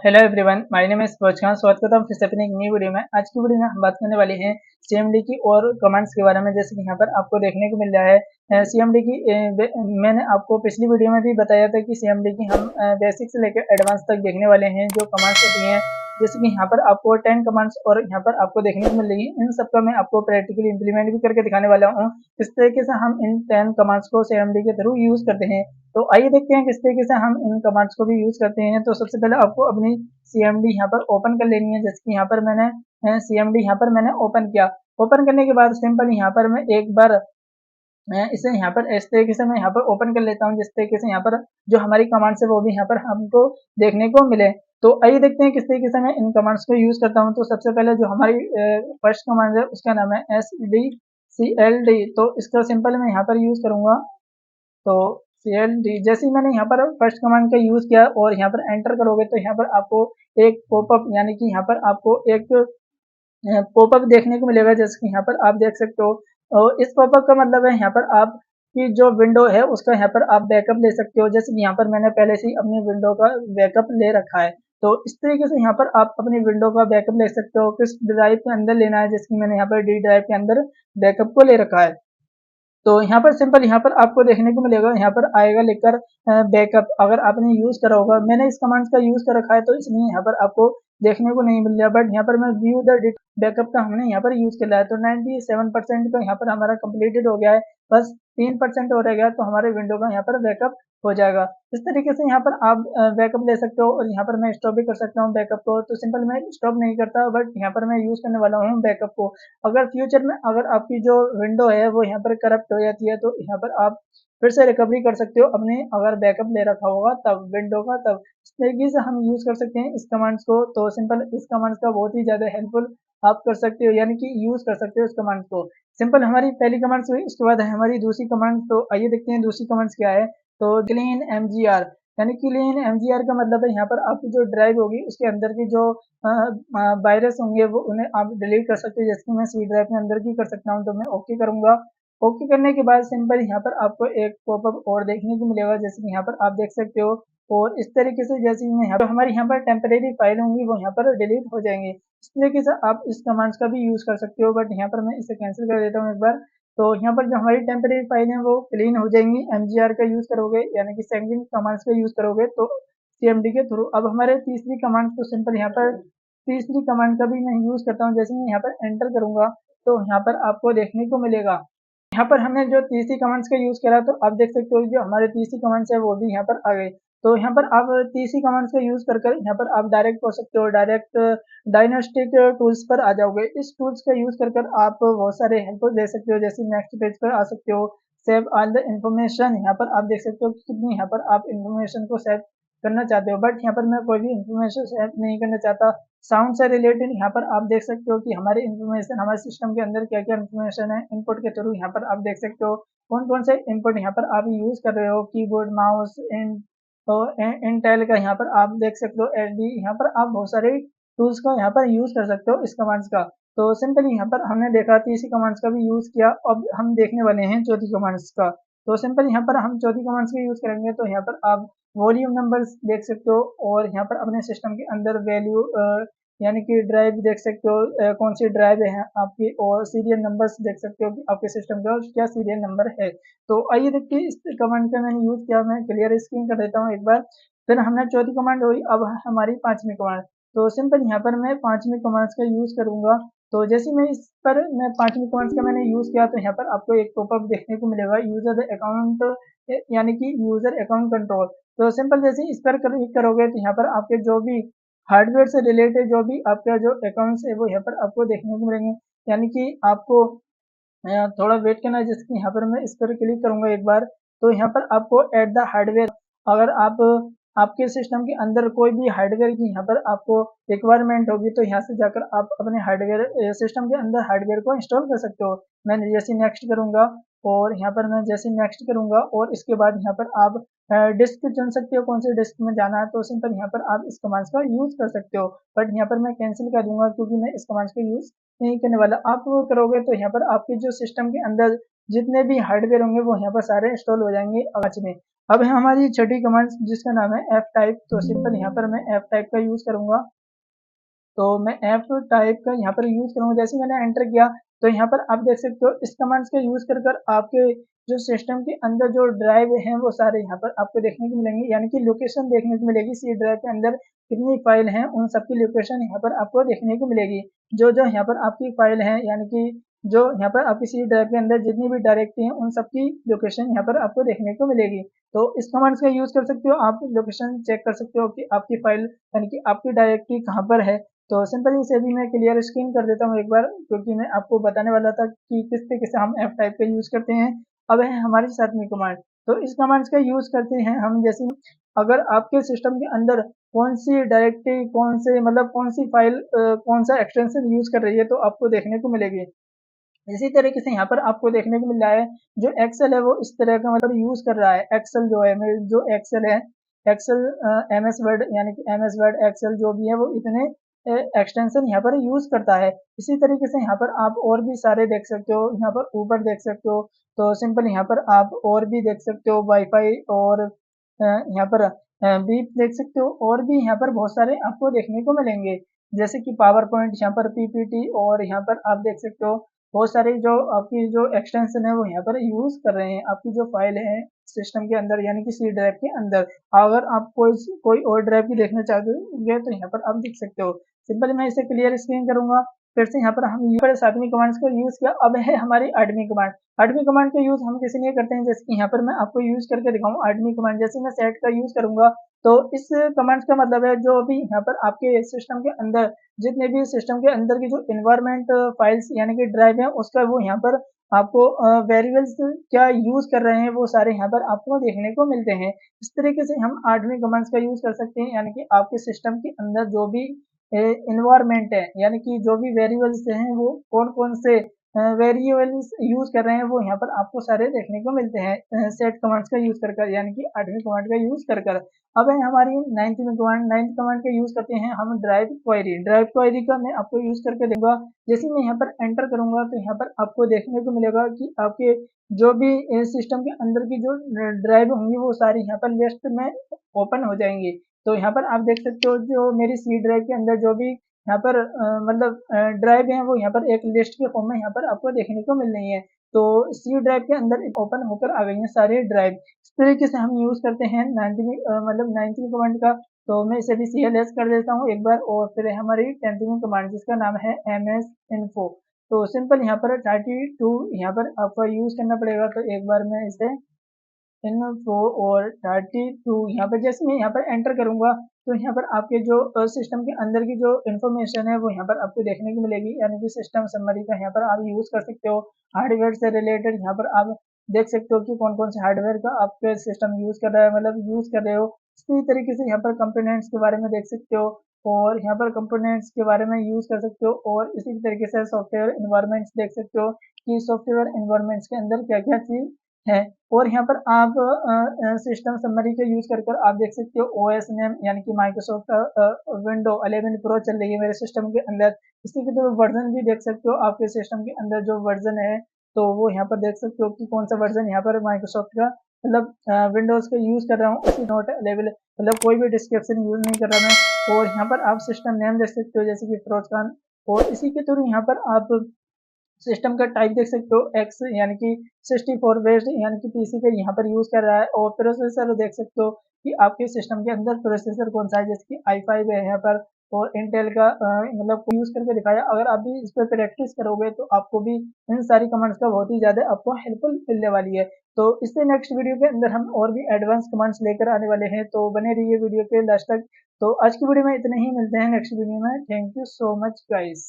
Hello everyone, my name is फौज खान। स्वागत करता हूँ फिर से अपनी एक नई वीडियो में। आज की वीडियो में हम बात करने वाले हैं सीएमडी की और कमांड्स के बारे में। जैसे कि यहाँ पर आपको देखने को मिल रहा है सीएमडी की। मैंने आपको पिछली वीडियो में भी बताया था कि सीएमडी की हम बेसिक से लेकर एडवांस तक देखने वाले हैं जो कमांड्स होती हैं। जैसे कि यहाँ पर आपको 10 कमांड्स और यहाँ पर आपको देखने को मिल रही है। इन सबका मैं आपको प्रैक्टिकली इंप्लीमेंट भी करके दिखाने वाला हूँ। किस तरीके से हम इन 10 कमांड्स को सीएमडी के थ्रू यूज करते हैं। तो आइए देखते हैं किस तरीके से हम इन कमांड्स को भी यूज करते हैं। तो सबसे पहले आपको अपनी सीएमडी यहाँ पर ओपन कर लेनी है। जैसे कि यहाँ पर मैंने सीएमडी यहाँ पर मैंने ओपन किया। ओपन करने के बाद सिंपल यहाँ पर मैं एक बार इसे यहाँ पर इस तरीके से मैं यहाँ पर ओपन कर लेता हूँ, जिस तरीके से यहाँ पर जो हमारी कमांड्स है वो भी यहाँ पर हमको देखने को मिले। तो आइए देखते हैं किस तरीके से मैं इन कमांड्स को यूज करता हूँ। तो सबसे पहले जो हमारी फर्स्ट कमांड है उसका नाम है SDCLD। तो इसका सिंपल मैं यहाँ पर यूज करूंगा। तो CLD जैसे ही मैंने यहाँ पर फर्स्ट कमांड का यूज किया और यहाँ पर एंटर करोगे तो यहाँ पर आपको एक पॉपअप यानी कि यहाँ पर आपको एक पॉपअप देखने को मिलेगा। जैसे कि यहाँ पर आप देख सकते हो। और इस पॉपअप का मतलब है यहाँ पर आपकी जो विंडो है उसका यहाँ पर आप बैकअप ले सकते हो। जैसे कि यहाँ पर मैंने पहले से ही अपनी विंडो का बैकअप ले रखा है। तो इस तरीके से यहाँ पर आप अपनी विंडो का बैकअप ले सकते हो। किस ड्राइव के अंदर लेना है, जैसे कि मैंने यहाँ पर D ड्राइव के अंदर बैकअप को ले रखा है। तो यहाँ पर सिंपल यहाँ पर आपको देखने को मिलेगा, यहाँ पर आएगा लिखकर बैकअप। अगर आपने यूज करा होगा, मैंने इस कमांड का यूज कर रखा है तो इसलिए यहाँ पर आपको देखने को नहीं मिल रहा। बट यहाँ पर मैं व्यू द बैकअप का हमने यहाँ पर यूज किया है। तो 97% का यहाँ पर हमारा कंप्लीटेड हो गया है। बस 3% और रह गया तो हमारे विंडो का यहाँ पर बैकअप हो जाएगा। इस तरीके से यहाँ पर आप बैकअप ले सकते हो। और यहाँ पर मैं स्टॉप भी कर सकता हूँ बैकअप को। तो सिंपल मैं स्टॉप नहीं करता, बट यहाँ पर मैं यूज करने वाला हूँ बैकअप को। अगर फ्यूचर में अगर आपकी जो विंडो है वो यहाँ पर करप्ट हो जाती है तो यहाँ पर आप फिर से रिकवरी कर सकते हो अपने, अगर बैकअप ले रखा होगा तब विंडो का। तब इस तरीके से हम यूज कर सकते हैं इस कमांड्स को। तो सिंपल इस कमांड्स का बहुत ही ज्यादा हेल्पफुल आप कर सकते हो, यानी कि यूज कर सकते हो इस कमांड को। सिंपल हमारी पहली कमांड्स हुई। उसके बाद है हमारी दूसरी कमांड। तो आइए देखते हैं दूसरी कमांड्स क्या है। तो क्लीन MGR, यानी क्लीन MGR का मतलब है यहाँ पर आपकी जो ड्राइव होगी उसके अंदर की जो वायरस होंगे वो उन्हें आप डिलीट कर सकते हो। जैसे कि मैं C ड्राइव के अंदर की कर सकता हूँ। तो मैं ओके करूंगा। ओके करने के बाद सिंपल यहाँ पर आपको एक पॉपअप और देखने को मिलेगा, जैसे कि यहाँ पर आप देख सकते हो। और इस तरीके से जैसे कि मैं यहाँ पर हमारी यहाँ पर टेम्परेरी फाइल होंगी वो यहाँ पर डिलीट हो जाएंगे। इस तरीके से आप इस कमांड्स का भी यूज कर सकते हो। बट यहाँ पर मैं इसे कैंसिल कर देता हूँ एक बार। तो यहाँ पर जो हमारी टेम्परेरी फाइल है वो क्लीन हो जाएंगी MGR का यूज करोगे, यानी कि सेकंड कमांड्स का यूज करोगे तो CMD के थ्रू। अब हमारे तीसरी कमांड तो सिंपल यहाँ पर तीसरी कमांड का भी मैं यूज करता हूँ। जैसे मैं यहाँ पर एंटर करूंगा तो यहाँ पर आपको देखने को मिलेगा, यहाँ पर हमने जो तीसरी कमांड्स का यूज करा तो आप देख सकते हो जो हमारे तीसरी कमांड्स है वो भी यहाँ पर आ गए। तो यहाँ पर आप तीसरी कमांड्स का यूज कर यहाँ पर आप डायरेक्ट हो सकते हो, डायरेक्ट डायग्नोस्टिक टूल्स पर आ जाओगे। इस टूल्स का यूज कर आप बहुत सारे हेल्प ले सकते हो। जैसे नेक्स्ट पेज पर आ सकते हो। सेव ऑल द इन्फॉर्मेशन, यहाँ पर आप देख सकते हो कि कितनी यहाँ पर आप इन्फॉर्मेशन को सेव करना चाहते हो। बट यहाँ पर मैं कोई भी इन्फॉर्मेशन सेव नहीं करना चाहता। साउंड से रिलेटेड यहाँ पर आप देख सकते हो कि हमारे इन्फॉर्मेशन हमारे सिस्टम के अंदर क्या क्या इन्फॉर्मेशन है। इनपुट के थ्रू यहाँ पर आप देख सकते हो कौन कौन से इनपुट यहाँ पर आप यूज कर रहे हो। कीबोर्ड, माउस, इंटेल का यहाँ पर आप देख सकते हो। SD, यहाँ पर आप बहुत सारे टूल्स का यहाँ पर यूज कर सकते हो इस कमांड्स का। तो सिंपली यहाँ पर हमने देखा तीसरी कमांड्स का भी यूज किया। अब हम देखने वाले हैं चौथी कमांड्स का। तो सिंपल यहाँ पर हम चौथी कमांड्स का यूज करेंगे। तो यहाँ पर आप वॉल्यूम नंबर्स देख सकते हो और यहाँ पर अपने सिस्टम के अंदर वैल्यू यानी कि ड्राइव देख सकते हो, कौन सी ड्राइव है आपकी। और सीरियल नंबर्स देख सकते हो कि आपके सिस्टम का क्या सीरियल नंबर है। तो आइए देखते हैं इस कमांड का मैंने यूज किया। मैं क्लियर स्क्रीन कर देता हूँ एक बार। फिर हमने चौथी कमांड हुई, अब हमारी पांचवी कमांड। तो सिंपल यहाँ पर मैं पांचवी कमांड्स का यूज करूंगा। तो जैसे मैं इस पर मैं पांचवी कमांड्स का मैंने यूज किया तो यहाँ पर आपको एक पॉपअप देखने को मिलेगा, यूजर अकाउंट यानी कि यूजर अकाउंट कंट्रोल। तो सिंपल जैसे इस पर क्लिक करोगे तो यहाँ पर आपके जो भी हार्डवेयर से रिलेटेड जो भी आपका जो अकाउंट्स है वो यहाँ पर आपको देखने को मिलेंगे। यानी कि आपको थोड़ा वेट करना है। जैसे कि यहाँ पर मैं इस पर क्लिक करूंगा एक बार तो यहाँ पर आपको एट द हार्डवेयर, अगर आप आपके सिस्टम के अंदर कोई भी हार्डवेयर की यहाँ पर आपको रिक्वायरमेंट होगी तो यहाँ से जाकर आप अपने हार्डवेयर सिस्टम के अंदर हार्डवेयर को इंस्टॉल कर सकते हो। मैं जैसे नेक्स्ट करूंगा और यहाँ पर मैं जैसे नेक्स्ट करूंगा और इसके बाद यहाँ पर आप डिस्क चुन सकते हो कौन से डिस्क में जाना है। तो सिंपल यहाँ पर आप इस कमांड्स का यूज कर सकते हो। बट यहाँ पर मैं कैंसिल कर दूंगा क्योंकि मैं इस कमांड्स का यूज नहीं करने वाला। आप वो करोगे तो यहाँ पर आपके जो सिस्टम के अंदर जितने भी हार्डवेयर होंगे वो यहाँ पर सारे इंस्टॉल हो जाएंगे आवाज में। अब है हमारी छठी कमांड जिसका नाम है एफ टाइप। तो सिंपल यहाँ पर मैं एफ टाइप का यूज करूंगा। तो मैं एफ टाइप का यहाँ पर यूज करूंगा। जैसे मैंने एंटर किया तो यहाँ पर आप देख सकते हो इस कमांड्स का यूज कर कर आपके जो सिस्टम के अंदर जो ड्राइव हैं वो सारे यहाँ पर आपको देखने को मिलेंगे, यानी कि लोकेशन देखने को मिलेगी। सी ड्राइव के अंदर कितनी फाइल हैं उन सबकी लोकेशन यहाँ पर आपको देखने को मिलेगी। जो जो यहाँ पर आपकी फाइल है, यानी कि जो यहाँ पर आपकी सी ड्राइव के अंदर जितनी भी डायरेक्टरी है उन सबकी लोकेशन यहाँ पर आपको देखने को मिलेगी। तो इस कमांड्स का यूज कर सकते हो, आप लोकेशन चेक कर सकते हो कि आपकी फाइल यानी कि आपकी डायरेक्टरी कहाँ पर है। तो सिंपली इसे भी मैं क्लियर स्क्रीन कर देता हूँ एक बार, क्योंकि मैं आपको बताने वाला था कि किस तरीके से हम एफ टाइप का यूज करते हैं। अब है हमारी सातवीं कमांड। तो इस कमांड्स का यूज करते हैं हम, जैसे अगर आपके सिस्टम के अंदर कौन सी डायरेक्टरी, कौन से मतलब कौन सी फाइल, कौन सा एक्सटेंशन यूज कर रही है तो आपको देखने को मिलेगी। इसी तरीके से यहाँ पर आपको देखने को मिल रहा है जो एक्सेल है वो इस तरह का मतलब यूज कर रहा है। एक्सेल जो है मेरे जो एक्सेल है, एक्सेल एम एस वर्ड यानी कि एम एस वर्ड एक्सेल जो भी है वो इतने एक्सटेंशन यहाँ पर यूज करता है। इसी तरीके से यहाँ पर आप और भी सारे देख सकते हो, यहाँ पर ऊपर देख सकते हो। तो सिंपल यहाँ पर आप और भी देख सकते हो वाईफाई, और यहाँ पर बीप देख सकते हो, और भी यहाँ पर बहुत सारे आपको देखने को मिलेंगे, जैसे कि पावर पॉइंट, यहाँ पर पीपीटी, और यहाँ पर आप देख सकते हो बहुत सारे जो आपकी जो एक्सटेंशन है वो यहाँ पर यूज कर रहे हैं आपकी जो फाइल है सिस्टम के अंदर, यानी कि सी ड्राइव के अंदर। अगर आप कोई और ड्राइव भी देखना चाहते हो तो यहाँ पर आप देख सकते हो। सिंपली मैं इसे क्लियर स्क्रीन करूंगा। फिर से यहाँ पर हम यहाँ पर सातवीं कमांड्स को यूज किया। अब है हमारी आठवीं कमांड। आठवीं कमांड का यूज हम किसी लिए करते हैं, जैसे कि यहाँ पर मैं आपको यूज करके दिखाऊँ। आठवीं कमांड जैसे मैं सेट का यूज करूंगा तो इस कमांड का मतलब है जो भी यहाँ पर आपके सिस्टम के अंदर जितने भी सिस्टम के अंदर की जो इन्वायरमेंट फाइल्स यानी कि ड्राइव है उसका वो यहाँ पर आपको वेरिएबल्स क्या यूज कर रहे हैं वो सारे यहाँ पर आपको देखने को मिलते हैं। इस तरीके से हम आठवीं कमांड्स का यूज कर सकते हैं, यानी कि आपके सिस्टम के अंदर जो भी इन्वायरमेंट है यानी कि जो भी वेरिएबल्स हैं वो कौन कौन से वेरिएबल्स यूज कर रहे हैं वो यहाँ पर आपको सारे देखने को मिलते हैं सेट कमांड्स का यूज कर यानी कि आठवीं कमांड का यूज कर अब है हमारी नाइन्थवीं कमांड। नाइन्थ कमांड का यूज करते हैं हम ड्राइव क्वेरी। ड्राइव क्वेरी का मैं आपको यूज करके दूंगा। जैसे मैं यहाँ पर एंटर करूंगा तो यहाँ पर आपको देखने को मिलेगा कि आपके जो भी सिस्टम के अंदर की जो ड्राइव होंगी वो सारी यहाँ पर लिस्ट में ओपन हो जाएंगी। तो यहाँ पर आप देख सकते हो जो मेरी सी ड्राइव के अंदर जो भी यहाँ पर मतलब ड्राइव है वो यहाँ पर एक लिस्ट के फॉर्म में यहाँ पर आपको देखने को मिल रही है। तो सी ड्राइव के अंदर ओपन होकर आ गई हैं सारे ड्राइव। इस तरीके से हम यूज करते हैं नाइन्थवीं मतलब नाइन्थवीं कमांड का। तो मैं इसे भी CLS कर देता हूँ एक बार, और फिर हमारी 10वीं कमांड जिसका नाम है MS Info। तो सिंपल यहाँ पर 32 यहाँ पर आपको यूज करना पड़ेगा। तो एक बार मैं इसे इन्फो और 32 यहाँ पर जैसे मैं यहाँ पर एंटर करूंगा तो यहाँ पर आपके जो सिस्टम के अंदर की जो इन्फॉर्मेशन है वो यहाँ पर आपको देखने को मिलेगी, यानी कि सिस्टम समरी का यहाँ पर आप यूज कर सकते हो। हार्डवेयर से रिलेटेड यहाँ पर आप देख सकते हो कि कौन कौन से हार्डवेयर का आपके सिस्टम यूज कर रहा है, मतलब यूज कर रहे हो। इसी तरीके से यहाँ पर कंपोनेंट्स के बारे में देख सकते हो, और यहाँ पर कंपोनेंट्स के बारे में यूज कर सकते हो। और इसी तरीके से सॉफ्टवेयर इन्वायरमेंट्स देख सकते हो कि सॉफ्टवेयर इन्वायरमेंट्स के अंदर क्या क्या चीज है। और यहाँ पर आप सिस्टम समरी का यूज कर आप देख सकते हो ओएस नेम, यानी कि माइक्रोसॉफ्ट विंडो 11 प्रो चल रही है मेरे सिस्टम के अंदर। इसी के तो वर्जन भी देख सकते हो आपके सिस्टम के अंदर जो वर्जन है, तो वो यहाँ पर देख सकते हो कि कौन सा वर्जन यहाँ पर माइक्रोसॉफ्ट का मतलब विंडोज का यूज कर रहा हूँ। इसी नोट लेवल मतलब कोई भी डिस्क्रिप्शन यूज नहीं कर रहा मैं। और यहाँ पर आप सिस्टम नेम देख सकते हो जैसे कि फिरोज खान। और इसी के थ्रू यहाँ पर आप सिस्टम का टाइप देख सकते हो एक्स, यानी कि 64 बेस्ड यानी कि पीसी पे यहाँ पर यूज कर रहा है। और प्रोसेसर देख सकते हो कि आपके सिस्टम के अंदर प्रोसेसर कौन सा है, जैसे कि i5 है यहाँ पर। और इंटेल का मतलब यूज करके दिखाया। अगर आप भी इस पर प्रैक्टिस करोगे तो आपको भी इन सारी कमांड्स का बहुत ही ज्यादा आपको हेल्पफुल मिलने वाली है। तो इससे नेक्स्ट वीडियो के अंदर हम और भी एडवांस कमांड्स लेकर आने वाले हैं, तो बने रहिए वीडियो के लास्ट तक। तो आज की वीडियो में इतने ही, मिलते हैं नेक्स्ट वीडियो में। Thank you so much guys.